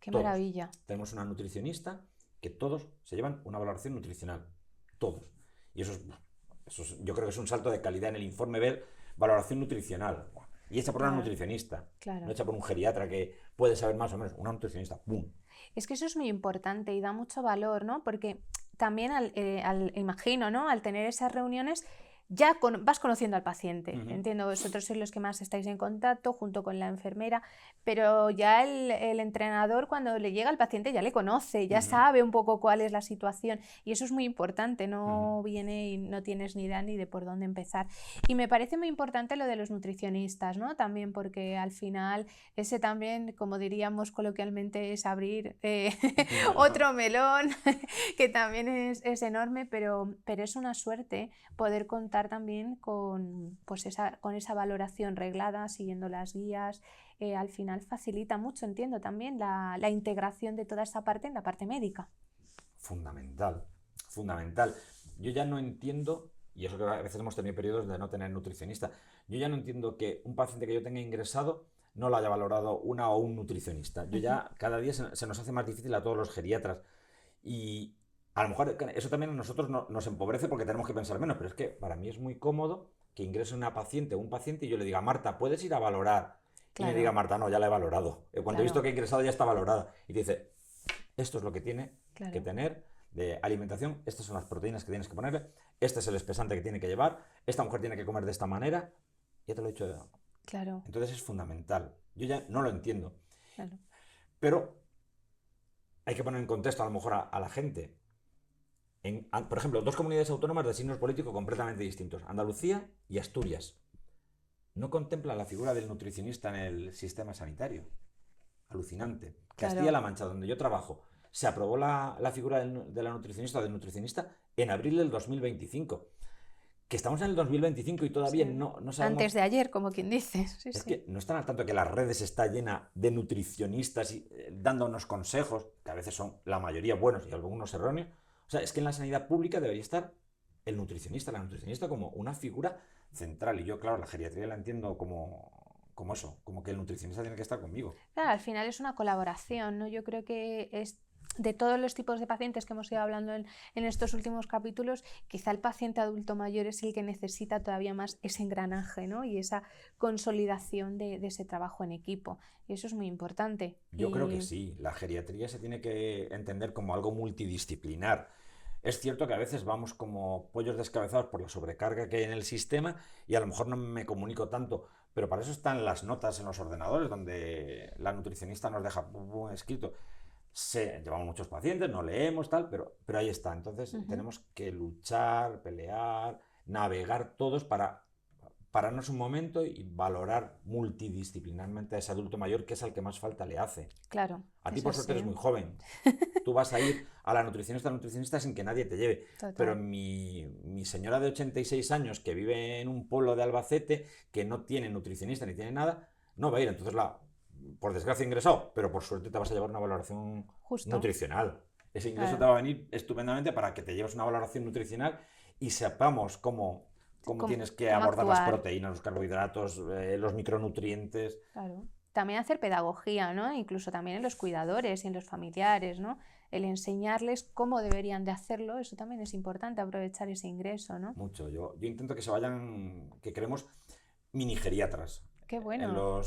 ¡Qué maravilla! Tenemos una nutricionista que todos se llevan una valoración nutricional. Todos. Y eso yo creo que es un salto de calidad en el informe ver valoración nutricional. Y hecha por una nutricionista. Claro. No hecha por un geriatra que puede saber más o menos. Una nutricionista, ¡pum! Es que eso es muy importante y da mucho valor, ¿no? Porque también imagino, ¿no? Al tener esas reuniones ya vas conociendo al paciente. Entiendo, vosotros sois los que más estáis en contacto junto con la enfermera, pero ya el entrenador cuando le llega al paciente ya le conoce, ya sabe un poco cuál es la situación y eso es muy importante, no viene y no tienes ni idea ni de por dónde empezar. Y me parece muy importante lo de los nutricionistas, ¿no? También porque al final ese también, como diríamos coloquialmente, es abrir otro melón que también es enorme, pero es una suerte poder contar también con esa valoración reglada, siguiendo las guías. Al final facilita mucho, entiendo también, la integración de toda esa parte en la parte médica. Fundamental, fundamental. Yo ya no entiendo, y eso que a veces hemos tenido periodos de no tener nutricionista, yo ya no entiendo que un paciente que yo tenga ingresado no lo haya valorado una o un nutricionista. Yo ya cada día se nos hace más difícil a todos los geriatras. Y a lo mejor eso también a nosotros nos empobrece porque tenemos que pensar menos, pero es que para mí es muy cómodo que ingrese una paciente o un paciente y yo le diga, Marta, ¿puedes ir a valorar? Claro. Y me diga, Marta, no, ya la he valorado. Cuando he visto que ha ingresado ya está valorada. Y te dice, esto es lo que tiene que tener de alimentación, estas son las proteínas que tienes que ponerle, este es el espesante que tiene que llevar, esta mujer tiene que comer de esta manera. Ya te lo he dicho. Claro. Entonces es fundamental. Yo ya no lo entiendo. Claro. Pero hay que poner en contexto a lo mejor a la gente. Por ejemplo, 2 comunidades autónomas de signos políticos completamente distintos, Andalucía y Asturias. No contemplan la figura del nutricionista en el sistema sanitario. Alucinante. Claro. Castilla-La Mancha, donde yo trabajo, se aprobó la figura de la nutricionista o del nutricionista en abril del 2025. Que estamos en el 2025 y todavía no sabemos... Antes de ayer, como quien dice. Es que no están al tanto que las redes están llenas de nutricionistas y dándonos consejos, que a veces son la mayoría buenos y algunos erróneos. O sea, es que en la sanidad pública debería estar el nutricionista, la nutricionista como una figura central. Y yo, claro, la geriatría la entiendo como eso, como que el nutricionista tiene que estar conmigo. Claro, al final es una colaboración, ¿no? Yo creo que es de todos los tipos de pacientes que hemos ido hablando en estos últimos capítulos, quizá el paciente adulto mayor es el que necesita todavía más ese engranaje, ¿no? Y esa consolidación de ese trabajo en equipo. Y eso es muy importante. Yo creo que sí. La geriatría se tiene que entender como algo multidisciplinar. Es cierto que a veces vamos como pollos descabezados por la sobrecarga que hay en el sistema y a lo mejor no me comunico tanto, pero para eso están las notas en los ordenadores donde la nutricionista nos deja escrito. Llevamos muchos pacientes, no leemos, tal, pero ahí está. Entonces tenemos que luchar, pelear, navegar todos para pararnos un momento y valorar multidisciplinarmente a ese adulto mayor que es al que más falta le hace. Claro. A ti por suerte eres muy joven. Tú vas a ir a la nutricionista sin que nadie te lleve. Total. Pero mi señora de 86 años que vive en un pueblo de Albacete que no tiene nutricionista ni tiene nada, no va a ir. Entonces por desgracia ingresado, pero por suerte te vas a llevar una valoración nutricional. Ese ingreso te va a venir estupendamente para que te lleves una valoración nutricional y sepamos cómo tienes que abordar las proteínas, los carbohidratos, los micronutrientes. Claro. También hacer pedagogía, ¿no? Incluso también en los cuidadores y en los familiares, ¿no? El enseñarles cómo deberían de hacerlo, eso también es importante, aprovechar ese ingreso, ¿no? Mucho. Yo intento que se vayan, que creemos mini geriatras. Qué bueno.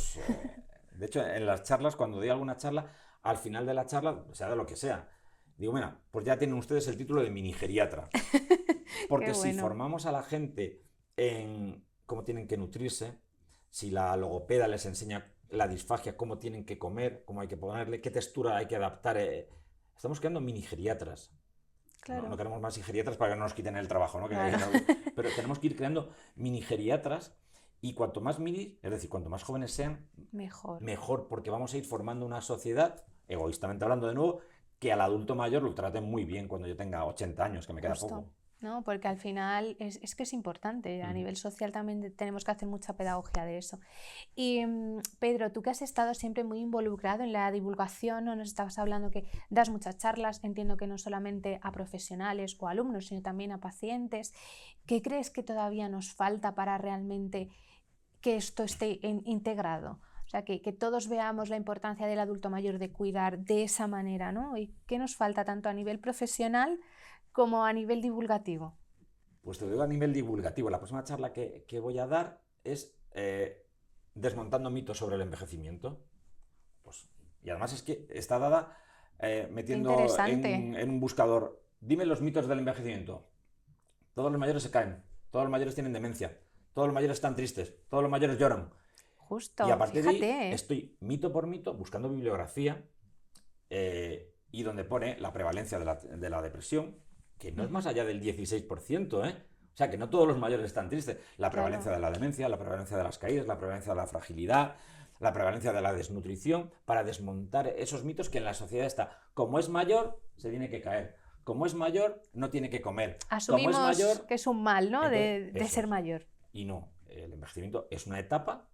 De hecho, en las charlas, cuando doy alguna charla, al final de la charla, sea de lo que sea, digo, mira, pues ya tienen ustedes el título de mini geriatra. Porque si formamos a la gente en cómo tienen que nutrirse, si la logopeda les enseña la disfagia, cómo tienen que comer, cómo hay que ponerle, qué textura hay que adaptar. Estamos creando mini geriatras. Claro. No queremos más geriatras para que no nos quiten el trabajo, ¿no? Claro. Pero tenemos que ir creando mini geriatras y cuanto más mini, es decir, cuanto más jóvenes sean, mejor, porque vamos a ir formando una sociedad, egoístamente hablando de nuevo, que al adulto mayor lo traten muy bien cuando yo tenga 80 años, que me queda poco. ¿No? Porque al final es que es importante, a nivel social también tenemos que hacer mucha pedagogía de eso. Y Pedro, tú que has estado siempre muy involucrado en la divulgación, ¿no? Nos estabas hablando que das muchas charlas, entiendo que no solamente a profesionales o alumnos, sino también a pacientes. ¿Qué crees que todavía nos falta para realmente que esto esté integrado? O sea, que todos veamos la importancia del adulto mayor de cuidar de esa manera, ¿no? ¿Y qué nos falta tanto a nivel profesional como a nivel divulgativo? Pues te lo digo a nivel divulgativo. La próxima charla que voy a dar es desmontando mitos sobre el envejecimiento. Pues, y además es que está dada metiendo en un buscador, dime los mitos del envejecimiento. Todos los mayores se caen, todos los mayores tienen demencia, todos los mayores están tristes, todos los mayores lloran. Justo, y a partir fíjate, de ahí estoy mito por mito buscando bibliografía y donde pone la prevalencia de la depresión, que no es más allá del 16%, ¿eh? O sea, que no todos los mayores están tristes. La prevalencia de la demencia, la prevalencia de las caídas, la prevalencia de la fragilidad, la prevalencia de la desnutrición, para desmontar esos mitos que en la sociedad está. Como es mayor, se tiene que caer. Como es mayor, no tiene que comer. Asumimos como es mayor, que es un mal, ¿no? Entonces, de ser mayor. Y no, el envejecimiento es una etapa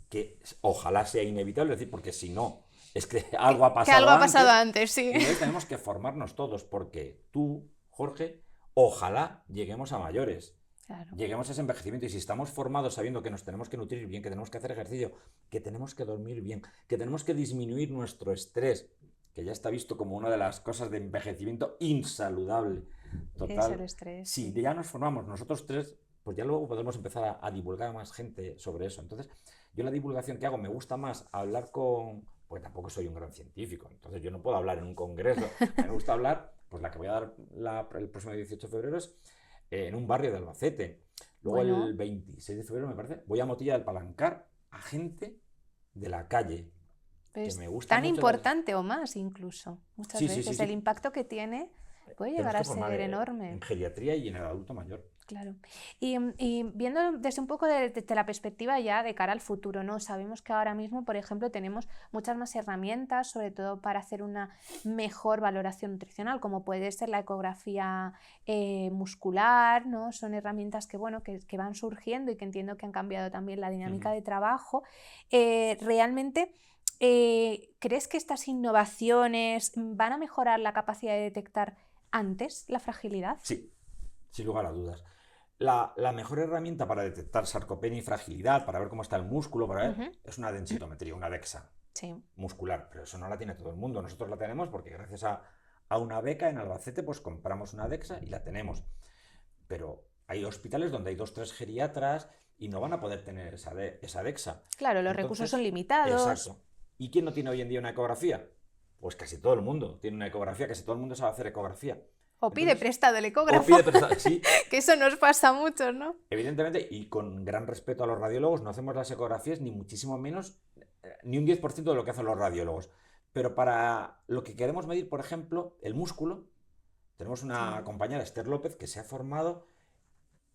que ojalá sea inevitable, es decir, porque si no, es que algo ha pasado antes. Que algo ha pasado antes, sí. Y entonces tenemos que formarnos todos, porque tú, Jorge, ojalá lleguemos a mayores. Claro. Lleguemos a ese envejecimiento, y si estamos formados sabiendo que nos tenemos que nutrir bien, que tenemos que hacer ejercicio, que tenemos que dormir bien, que tenemos que disminuir nuestro estrés, que ya está visto como una de las cosas de envejecimiento insaludable. Total. Es el estrés. Si ya nos formamos nosotros tres, pues ya luego podemos empezar a divulgar a más gente sobre eso. Entonces, yo la divulgación que hago me gusta más hablar con... Porque tampoco soy un gran científico, entonces yo no puedo hablar en un congreso. Me gusta hablar, pues la que voy a dar el próximo 18 de febrero es en un barrio de Albacete. Luego el 26 de febrero, me parece, voy a Motilla del Palancar a gente de la calle. Pues que me gusta tan mucho importante o más incluso. Muchas veces sí. el impacto que tiene puede llegar a ser enorme. En geriatría y en el adulto mayor. Claro. Y viendo desde un poco desde la perspectiva ya de cara al futuro, ¿no? Sabemos que ahora mismo, por ejemplo, tenemos muchas más herramientas, sobre todo para hacer una mejor valoración nutricional, como puede ser la ecografía muscular, ¿no? Son herramientas que van surgiendo y que entiendo que han cambiado también la dinámica de trabajo. Realmente, ¿crees que estas innovaciones van a mejorar la capacidad de detectar antes la fragilidad? Sí, sin lugar a dudas. La mejor herramienta para detectar sarcopenia y fragilidad, para ver cómo está el músculo, para ver, es una densitometría, una DEXA muscular. Pero eso no la tiene todo el mundo. Nosotros la tenemos porque gracias a una beca en Albacete, pues compramos una DEXA y la tenemos. Pero hay hospitales donde hay 2 o 3 geriatras y no van a poder tener esa DEXA. Claro, los recursos son limitados. Exacto. ¿Y quién no tiene hoy en día una ecografía? Pues casi todo el mundo tiene una ecografía, casi todo el mundo sabe hacer ecografía. O pide prestado el ecógrafo. O pide prestado, sí. Que eso nos pasa mucho, ¿no? Evidentemente, y con gran respeto a los radiólogos, no hacemos las ecografías ni muchísimo menos, ni un 10% de lo que hacen los radiólogos. Pero para lo que queremos medir, por ejemplo, el músculo, tenemos una compañera, Esther López, que se ha formado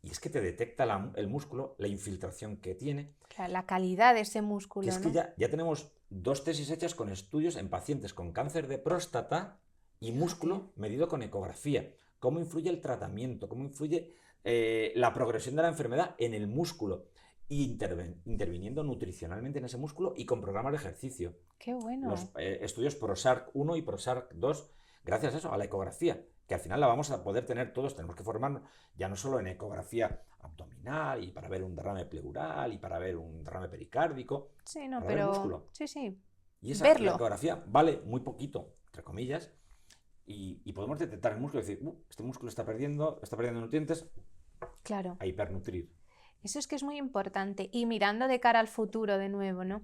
y es que te detecta el músculo, la infiltración que tiene. Claro, la calidad de ese músculo, que es que ya tenemos 2 tesis hechas con estudios en pacientes con cáncer de próstata y músculo medido con ecografía. Cómo influye el tratamiento, cómo influye la progresión de la enfermedad en el músculo. Y interviniendo nutricionalmente en ese músculo y con programas de ejercicio. ¡Qué bueno! Los estudios ProSARC 1 y ProSARC 2, gracias a eso, a la ecografía, que al final la vamos a poder tener todos. Tenemos que formarnos ya no solo en ecografía abdominal y para ver un derrame pleural y para ver un derrame pericárdico. Sí, no, para pero... ver el músculo. Sí. Y esa la ecografía vale muy poquito, entre comillas, y podemos detectar el músculo y decir, este músculo está perdiendo nutrientes, claro, a hipernutrir. Eso es que es muy importante. Y mirando de cara al futuro de nuevo, ¿no?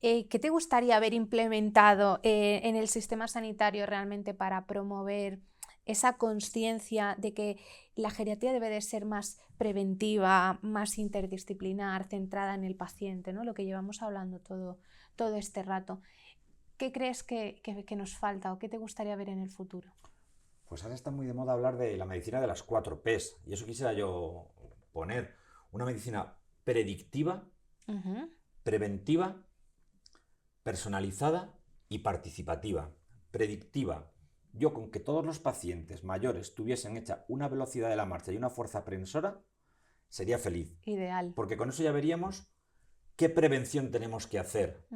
¿Qué te gustaría haber implementado en el sistema sanitario realmente para promover esa conciencia de que la geriatría debe de ser más preventiva, más interdisciplinar, centrada en el paciente, ¿no? Lo que llevamos hablando todo este rato. ¿Qué crees que nos falta o qué te gustaría ver en el futuro? Pues ahora está muy de moda hablar de la medicina de las 4 Ps, y eso quisiera yo poner. Una medicina predictiva, preventiva, personalizada y participativa. Predictiva. Yo, con que todos los pacientes mayores tuviesen hecha una velocidad de la marcha y una fuerza prehensora, sería feliz. Ideal. Porque con eso ya veríamos qué prevención tenemos que hacer.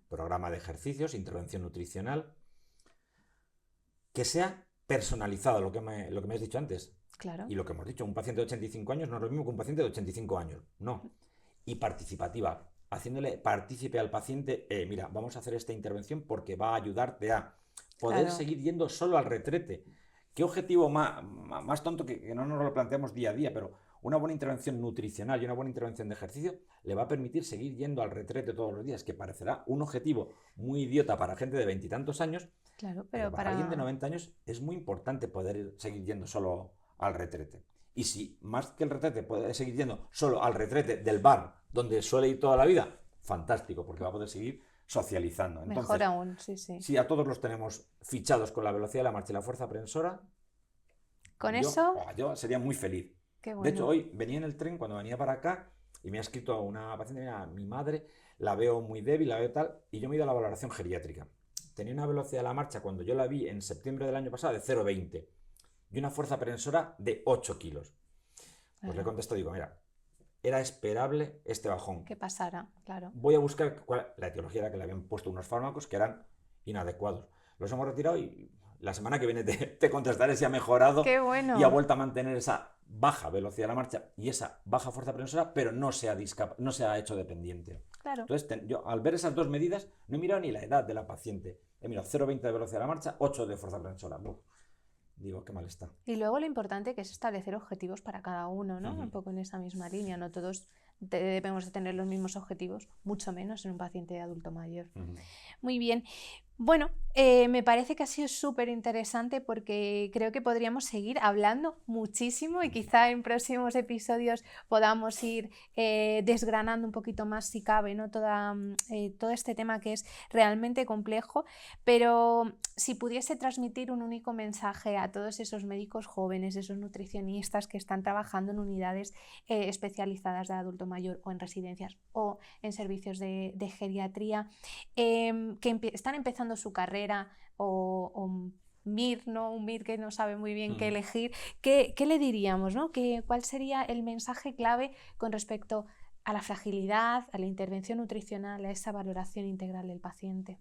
Programa de ejercicios, intervención nutricional, que sea personalizado, lo que me has dicho antes. Claro. Y lo que hemos dicho, un paciente de 85 años no es lo mismo que un paciente de 85 años. No. Y participativa, haciéndole partícipe al paciente, mira, vamos a hacer esta intervención porque va a ayudarte a poder seguir yendo solo al retrete. ¿Qué objetivo más tonto que no nos lo planteamos día a día? Pero una buena intervención nutricional y una buena intervención de ejercicio le va a permitir seguir yendo al retrete todos los días, que parecerá un objetivo muy idiota para gente de 20 y tantos años, claro, pero para alguien de 90 años es muy importante poder seguir yendo solo al retrete. Y si más que el retrete puede seguir yendo solo al retrete del bar donde suele ir toda la vida, fantástico, porque va a poder seguir socializando. Entonces, mejor aún, sí. Si a todos los tenemos fichados con la velocidad de la marcha y la fuerza prehensora, yo sería muy feliz. Qué bueno. De hecho, hoy venía en el tren, cuando venía para acá, y me ha escrito una paciente, mira, mi madre, la veo muy débil, la veo tal, y yo me he ido a la valoración geriátrica. Tenía una velocidad de la marcha, cuando yo la vi en septiembre del año pasado, de 0,20 y una fuerza prehensora de 8 kilos. Pues le contesto, digo, mira, era esperable este bajón. Que pasara, claro. Voy a buscar la etiología era que le habían puesto unos fármacos que eran inadecuados. Los hemos retirado y la semana que viene te contestaré si ha mejorado. ¡Qué bueno! Y ha vuelto a mantener esa baja velocidad de la marcha y esa baja fuerza prehensora, pero no se ha hecho dependiente. Claro. Entonces, yo al ver esas dos medidas, no he mirado ni la edad de la paciente. He mirado 0,20 de velocidad de la marcha, 8 de fuerza prehensora. Digo, qué mal está. Y luego lo importante que es establecer objetivos para cada uno, ¿no? Un poco en esa misma línea. No todos debemos de tener los mismos objetivos, mucho menos en un paciente de adulto mayor. Muy bien. Bueno, me parece que ha sido súper interesante porque creo que podríamos seguir hablando muchísimo y quizá en próximos episodios podamos ir desgranando un poquito más, si cabe, ¿no? Todo este tema que es realmente complejo, pero si pudiese transmitir un único mensaje a todos esos médicos jóvenes, esos nutricionistas que están trabajando en unidades especializadas de adulto mayor o en residencias o en servicios de geriatría, que están empezando su carrera o MIR, ¿no? Un MIR que no sabe muy bien qué elegir, ¿qué le diríamos, ¿no? ¿Cuál sería el mensaje clave con respecto a la fragilidad, a la intervención nutricional, a esa valoración integral del paciente?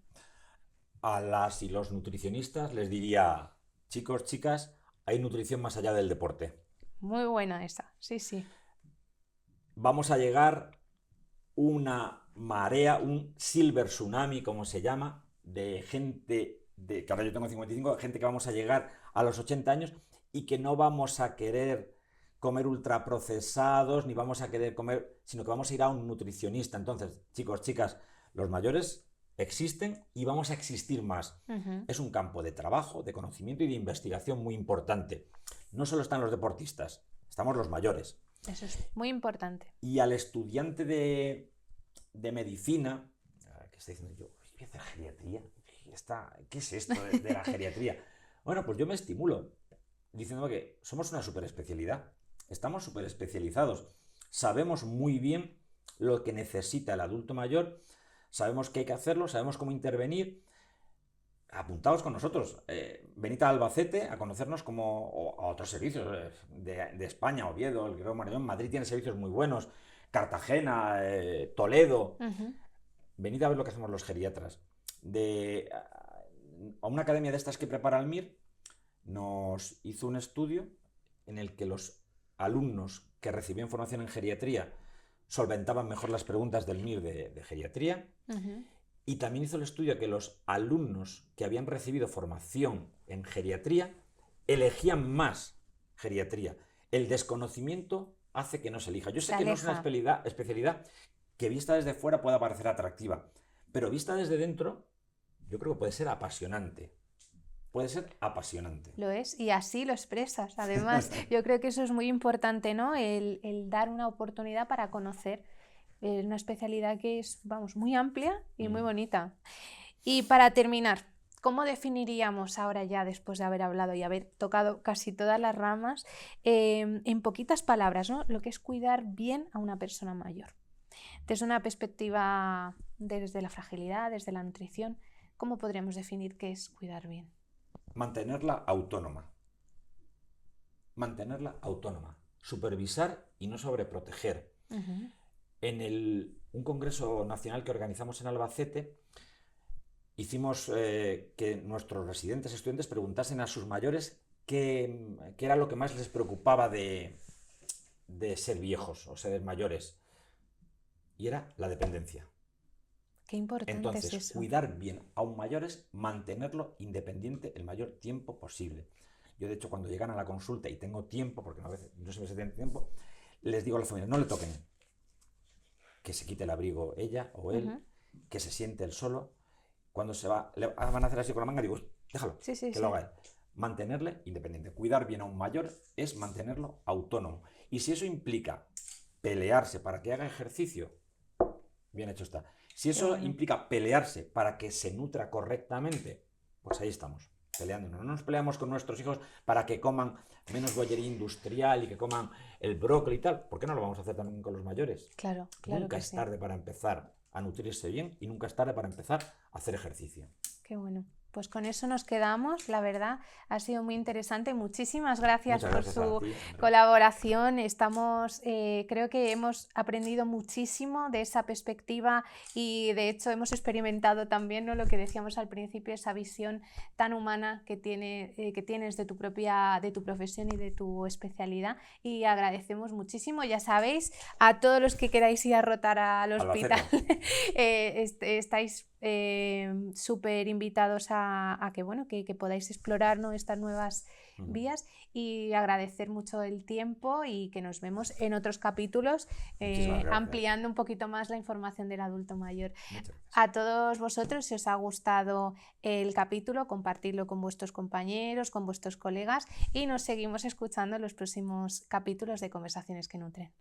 A las y los nutricionistas les diría, chicos, chicas, hay nutrición más allá del deporte. Muy buena esa, sí. Vamos a llegar una marea, un silver tsunami, como se llama, de gente, que ahora yo tengo 55, gente que vamos a llegar a los 80 años y que no vamos a querer comer ultraprocesados, ni vamos a querer comer, sino que vamos a ir a un nutricionista. Entonces, chicos, chicas, los mayores existen y vamos a existir más. Es un campo de trabajo, de conocimiento y de investigación muy importante. No solo están los deportistas, estamos los mayores. Eso es muy importante. Y al estudiante de medicina, que está diciendo yo, voy a hacer geriatría, ¿qué es esto de la geriatría? Bueno, pues yo me estimulo diciendo que somos una superespecialidad, estamos superespecializados, sabemos muy bien lo que necesita el adulto mayor, sabemos qué hay que hacerlo, sabemos cómo intervenir. Apuntaos con nosotros, venid a Albacete a conocernos o a otros servicios de España, Oviedo, el Gregorio Marañón, Madrid tiene servicios muy buenos, Cartagena, Toledo. Venid a ver lo que hacemos los geriatras. A una academia de estas que prepara el MIR nos hizo un estudio en el que los alumnos que recibían formación en geriatría solventaban mejor las preguntas del MIR de geriatría. Y también hizo el estudio que los alumnos que habían recibido formación en geriatría elegían más geriatría. El desconocimiento hace que no se elija. Yo sé que no es una especialidad que vista desde fuera pueda parecer atractiva, pero vista desde dentro yo creo que puede ser apasionante. puede ser apasionante. Lo es, y así lo expresas. Además, yo creo que eso es muy importante, ¿no? El dar una oportunidad para conocer una especialidad que es, vamos, muy amplia y muy bonita. Y para terminar, ¿cómo definiríamos ahora ya, después de haber hablado y haber tocado casi todas las ramas, en poquitas palabras, ¿no? Lo que es cuidar bien a una persona mayor? Desde una perspectiva, desde la fragilidad, desde la nutrición, ¿cómo podríamos definir qué es cuidar bien? Mantenerla autónoma. Mantenerla autónoma. Supervisar y no sobreproteger. En un congreso nacional que organizamos en Albacete, hicimos que nuestros residentes, estudiantes, preguntasen a sus mayores qué era lo que más les preocupaba de ser viejos o ser mayores. Y era la dependencia. Qué importante Entonces, es eso. cuidar bien a un mayor es mantenerlo independiente el mayor tiempo posible. Yo, de hecho, cuando llegan a la consulta y tengo tiempo, porque a veces no siempre se tiene tiempo, les digo a la familia, no le toquen. Que se quite el abrigo ella o él, que se siente él solo. Cuando se va, van a hacer así con la manga, digo, déjalo, que lo haga él. Mantenerle independiente. Cuidar bien a un mayor es mantenerlo autónomo. Y si eso implica pelearse para que haga ejercicio, bien hecho está. Si eso implica pelearse para que se nutra correctamente, pues ahí estamos, peleándonos. No nos peleamos con nuestros hijos para que coman menos bollería industrial y que coman el brócoli y tal. ¿Por qué no lo vamos a hacer también con los mayores? Claro Nunca que es tarde para empezar a nutrirse bien y nunca es tarde para empezar a hacer ejercicio. Qué bueno. Pues con eso nos quedamos, la verdad, ha sido muy interesante. Muchísimas gracias por su colaboración. Creo que hemos aprendido muchísimo de esa perspectiva y de hecho hemos experimentado también, ¿no?, lo que decíamos al principio, esa visión tan humana que tienes de tu profesión y de tu especialidad, y agradecemos muchísimo. Ya sabéis, a todos los que queráis ir a rotar al hospital, estáis súper invitados a que podáis explorar, ¿no?, estas nuevas vías, y agradecer mucho el tiempo y que nos vemos en otros capítulos ampliando un poquito más la información del adulto mayor. A todos vosotros, si os ha gustado el capítulo, compartidlo con vuestros compañeros, con vuestros colegas, y nos seguimos escuchando en los próximos capítulos de Conversaciones que Nutren.